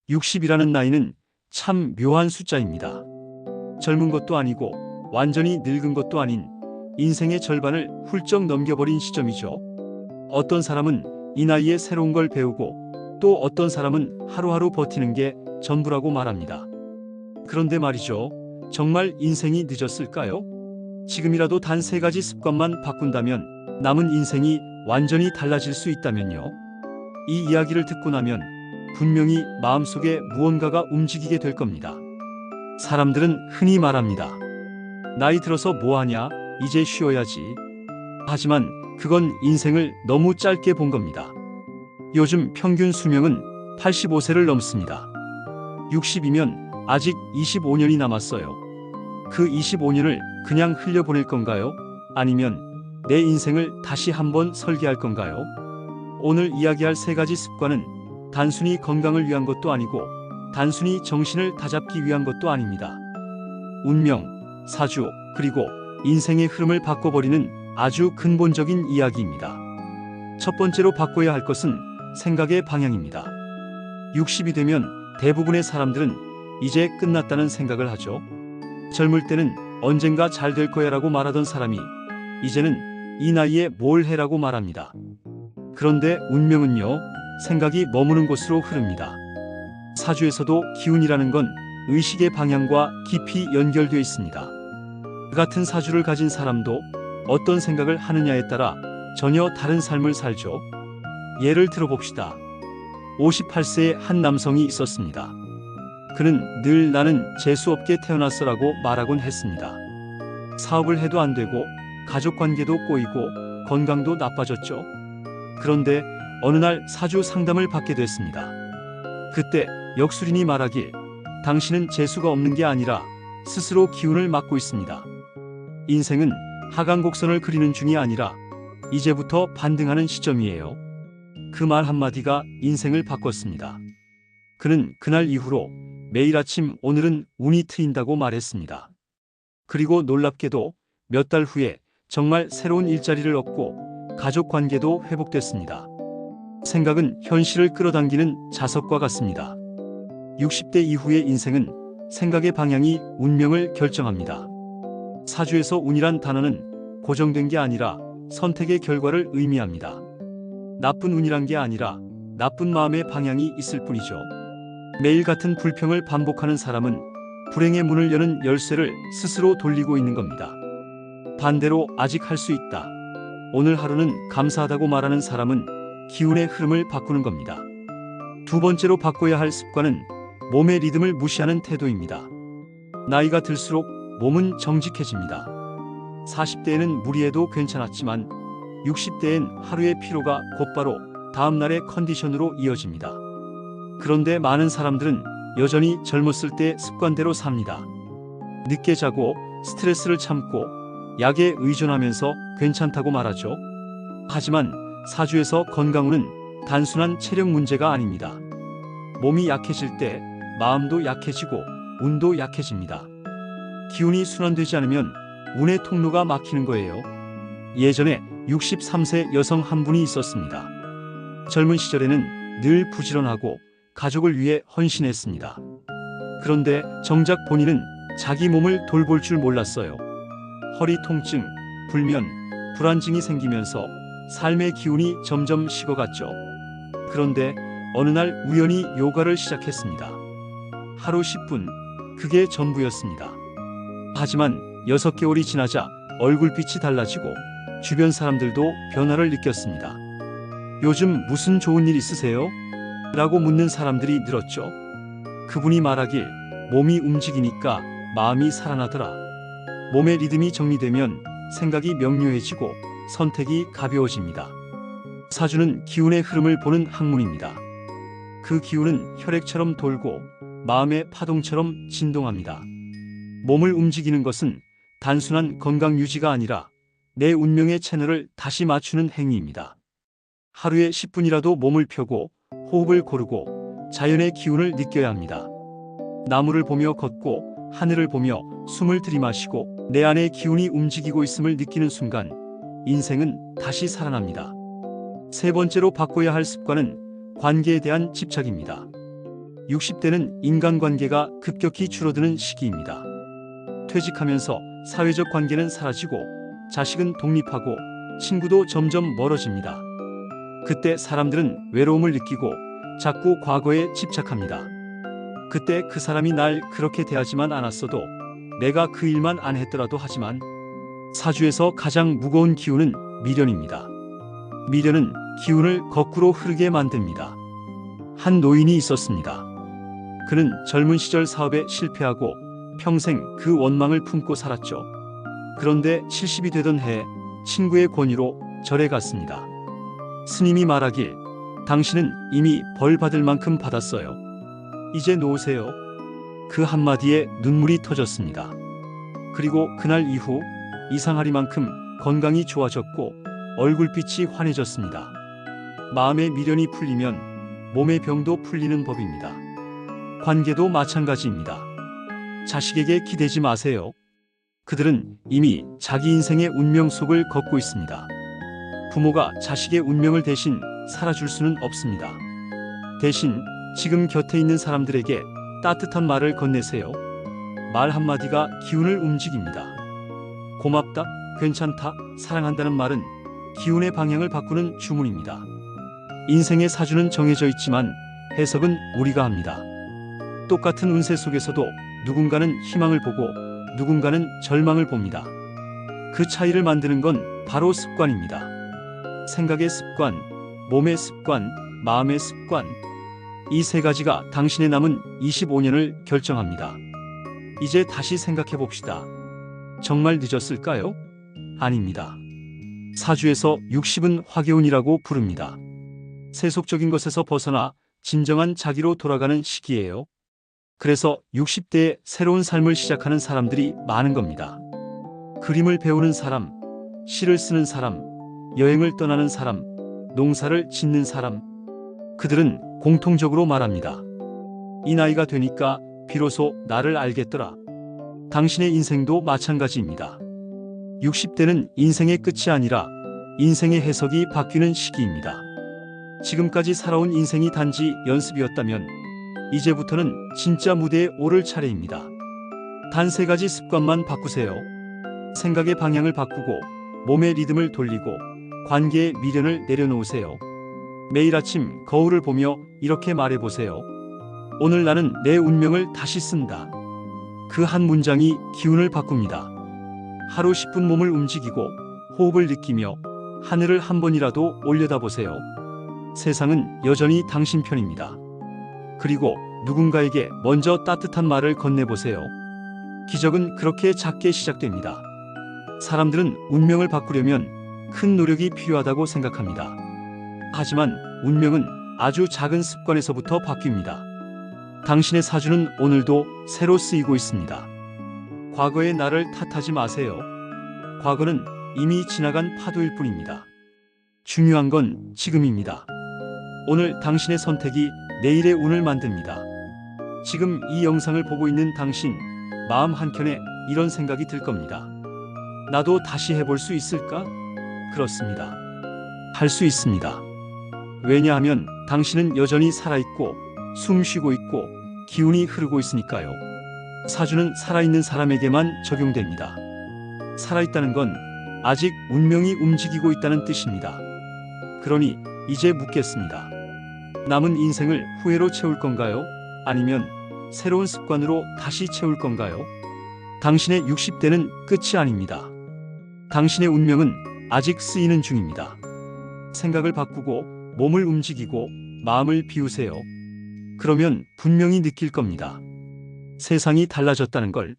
60이라는 나이는 참 묘한 숫자입니다. 젊은 것도 아니고 완전히 늙은 것도 아닌 인생의 절반을 훌쩍 넘겨버린 시점이죠. 어떤 사람은 이 나이에 새로운 걸 배우고 또 어떤 사람은 하루하루 버티는 게 전부라고 말합니다. 그런데 말이죠. 정말 인생이 늦었을까요? 지금이라도 단 3가지 습관만 바꾼다면 남은 인생이 완전히 달라질 수 있다면요. 이 이야기를 듣고 나면 분명히 마음속에 무언가가 움직이게 될 겁니다. 사람들은 흔히 말합니다. 나이 들어서 뭐하냐? 이제 쉬어야지. 하지만 그건 인생을 너무 짧게 본 겁니다. 요즘 평균 수명은 85세를 넘습니다. 60이면 아직 25년이 남았어요. 그 25년을 그냥 흘려보낼 건가요? 아니면 내 인생을 다시 한번 설계할 건가요? 오늘 이야기할 3가지 습관은 단순히 건강을 위한 것도 아니고 단순히 정신을 다잡기 위한 것도 아닙니다. 운명, 사주, 그리고 인생의 흐름을 바꿔버리는 아주 근본적인 이야기입니다. 첫 번째로 바꿔야 할 것은 생각의 방향입니다. 60이 되면 대부분의 사람들은 이제 끝났다는 생각을 하죠. 젊을 때는 언젠가 잘 될 거야 라고 말하던 사람이 이제는 이 나이에 뭘 해라고 말합니다. 그런데 운명은요, 생각이 머무는 곳으로 흐릅니다. 사주에서도 기운이라는 건 의식의 방향과 깊이 연결되어 있습니다. 같은 사주를 가진 사람도 어떤 생각을 하느냐에 따라 전혀 다른 삶을 살죠. 예를 들어봅시다. 58세의 한 남성이 있었습니다. 그는 늘 나는 재수없게 태어났어라고 말하곤 했습니다. 사업을 해도 안 되고 가족관계도 꼬이고 건강도 나빠졌죠. 그런데 어느 날 사주 상담을 받게 됐습니다. 그때 역술인이 말하길 당신은 재수가 없는 게 아니라 스스로 기운을 막고 있습니다. 인생은 하강곡선을 그리는 중이 아니라 이제부터 반등하는 시점이에요. 그 말 한마디가 인생을 바꿨습니다. 그는 그날 이후로 매일 아침 오늘은 운이 트인다고 말했습니다. 그리고 놀랍게도 몇 달 후에 정말 새로운 일자리를 얻고 가족 관계도 회복됐습니다. 생각은 현실을 끌어당기는 자석과 같습니다. 60대 이후의 인생은 생각의 방향이 운명을 결정합니다. 사주에서 운이란 단어는 고정된 게 아니라 선택의 결과를 의미합니다. 나쁜 운이란 게 아니라 나쁜 마음의 방향이 있을 뿐이죠. 매일 같은 불평을 반복하는 사람은 불행의 문을 여는 열쇠를 스스로 돌리고 있는 겁니다. 반대로 아직 할 수 있다. 오늘 하루는 감사하다고 말하는 사람은 기운의 흐름을 바꾸는 겁니다. 두 번째로 바꿔야 할 습관은 몸의 리듬을 무시하는 태도입니다. 나이가 들수록 몸은 정직해집니다. 40대에는 무리해도 괜찮았지만 60대엔 하루의 피로가 곧바로 다음날의 컨디션으로 이어집니다. 그런데 많은 사람들은 여전히 젊었을 때 습관대로 삽니다. 늦게 자고 스트레스를 참고 약에 의존하면서 괜찮다고 말하죠. 하지만 사주에서 건강운은 단순한 체력 문제가 아닙니다. 몸이 약해질 때 마음도 약해지고 운도 약해집니다. 기운이 순환되지 않으면 운의 통로가 막히는 거예요. 예전에 63세 여성 한 분이 있었습니다. 젊은 시절에는 늘 부지런하고 가족을 위해 헌신했습니다. 그런데 정작 본인은 자기 몸을 돌볼 줄 몰랐어요. 허리 통증, 불면, 불안증이 생기면서 삶의 기운이 점점 식어갔죠. 그런데 어느 날 우연히 요가를 시작했습니다. 하루 10분, 그게 전부였습니다. 하지만 6개월이 지나자 얼굴빛이 달라지고 주변 사람들도 변화를 느꼈습니다. 요즘 무슨 좋은 일 있으세요? 라고 묻는 사람들이 늘었죠. 그분이 말하길 몸이 움직이니까 마음이 살아나더라. 몸의 리듬이 정리되면 생각이 명료해지고 선택이 가벼워집니다. 사주는 기운의 흐름을 보는 학문입니다. 그 기운은 혈액처럼 돌고 마음의 파동처럼 진동합니다. 몸을 움직이는 것은 단순한 건강 유지가 아니라 내 운명의 채널을 다시 맞추는 행위입니다. 하루에 10분이라도 몸을 펴고 호흡을 고르고 자연의 기운을 느껴야 합니다. 나무를 보며 걷고 하늘을 보며 숨을 들이마시고 내 안의 기운이 움직이고 있음을 느끼는 순간 인생은 다시 살아납니다. 세 번째로 바꿔야 할 습관은 관계에 대한 집착입니다. 60대는 인간관계가 급격히 줄어드는 시기입니다. 퇴직하면서 사회적 관계는 사라지고 자식은 독립하고 친구도 점점 멀어집니다. 그때 사람들은 외로움을 느끼고 자꾸 과거에 집착합니다. 그때 그 사람이 날 그렇게 대하지만 않았어도, 내가 그 일만 안 했더라도 하지만. 사주에서 가장 무거운 기운은 미련입니다. 미련은 기운을 거꾸로 흐르게 만듭니다. 한 노인이 있었습니다. 그는 젊은 시절 사업에 실패하고 평생 그 원망을 품고 살았죠. 그런데 70이 되던 해에 친구의 권유로 절에 갔습니다. 스님이 말하길, 당신은 이미 벌 받을 만큼 받았어요. 이제 놓으세요. 그 한마디에 눈물이 터졌습니다. 그리고 그날 이후 이상하리만큼 건강이 좋아졌고 얼굴빛이 환해졌습니다. 마음의 미련이 풀리면 몸의 병도 풀리는 법입니다. 관계도 마찬가지입니다. 자식에게 기대지 마세요. 그들은 이미 자기 인생의 운명 속을 걷고 있습니다. 부모가 자식의 운명을 대신 살아줄 수는 없습니다. 대신 지금 곁에 있는 사람들에게 따뜻한 말을 건네세요. 말 한마디가 기운을 움직입니다. 고맙다, 괜찮다, 사랑한다는 말은 기운의 방향을 바꾸는 주문입니다. 인생의 사주는 정해져 있지만 해석은 우리가 합니다. 똑같은 운세 속에서도 누군가는 희망을 보고 누군가는 절망을 봅니다. 그 차이를 만드는 건 바로 습관입니다. 생각의 습관, 몸의 습관, 마음의 습관. 이 세 가지가 당신의 남은 25년을 결정합니다. 이제 다시 생각해 봅시다. 정말 늦었을까요? 아닙니다. 사주에서 60은 화개운이라고 부릅니다. 세속적인 것에서 벗어나 진정한 자기로 돌아가는 시기예요. 그래서 60대에 새로운 삶을 시작하는 사람들이 많은 겁니다. 그림을 배우는 사람, 시를 쓰는 사람, 여행을 떠나는 사람, 농사를 짓는 사람. 그들은 공통적으로 말합니다. 이 나이가 되니까 비로소 나를 알겠더라. 당신의 인생도 마찬가지입니다. 60대는 인생의 끝이 아니라 인생의 해석이 바뀌는 시기입니다. 지금까지 살아온 인생이 단지 연습이었다면 이제부터는 진짜 무대에 오를 차례입니다. 단 3가지 습관만 바꾸세요. 생각의 방향을 바꾸고 몸의 리듬을 돌리고 관계의 미련을 내려놓으세요. 매일 아침 거울을 보며 이렇게 말해보세요. 오늘 나는 내 운명을 다시 쓴다. 그 한 문장이 기운을 바꿉니다. 하루 10분 몸을 움직이고 호흡을 느끼며 하늘을 한 번이라도 올려다보세요. 세상은 여전히 당신 편입니다. 그리고 누군가에게 먼저 따뜻한 말을 건네보세요. 기적은 그렇게 작게 시작됩니다. 사람들은 운명을 바꾸려면 큰 노력이 필요하다고 생각합니다. 하지만 운명은 아주 작은 습관에서부터 바뀝니다. 당신의 사주는 오늘도 새로 쓰이고 있습니다. 과거의 나를 탓하지 마세요. 과거는 이미 지나간 파도일 뿐입니다. 중요한 건 지금입니다. 오늘 당신의 선택이 내일의 운을 만듭니다. 지금 이 영상을 보고 있는 당신, 마음 한켠에 이런 생각이 들 겁니다. 나도 다시 해볼 수 있을까? 그렇습니다. 할 수 있습니다. 왜냐하면 당신은 여전히 살아있고 숨 쉬고 있고 기운이 흐르고 있으니까요. 사주는 살아있는 사람에게만 적용됩니다. 살아있다는 건 아직 운명이 움직이고 있다는 뜻입니다. 그러니 이제 묻겠습니다. 남은 인생을 후회로 채울 건가요? 아니면 새로운 습관으로 다시 채울 건가요? 당신의 60대는 끝이 아닙니다. 당신의 운명은 아직 쓰이는 중입니다. 생각을 바꾸고 몸을 움직이고 마음을 비우세요. 그러면 분명히 느낄 겁니다. 세상이 달라졌다는 걸.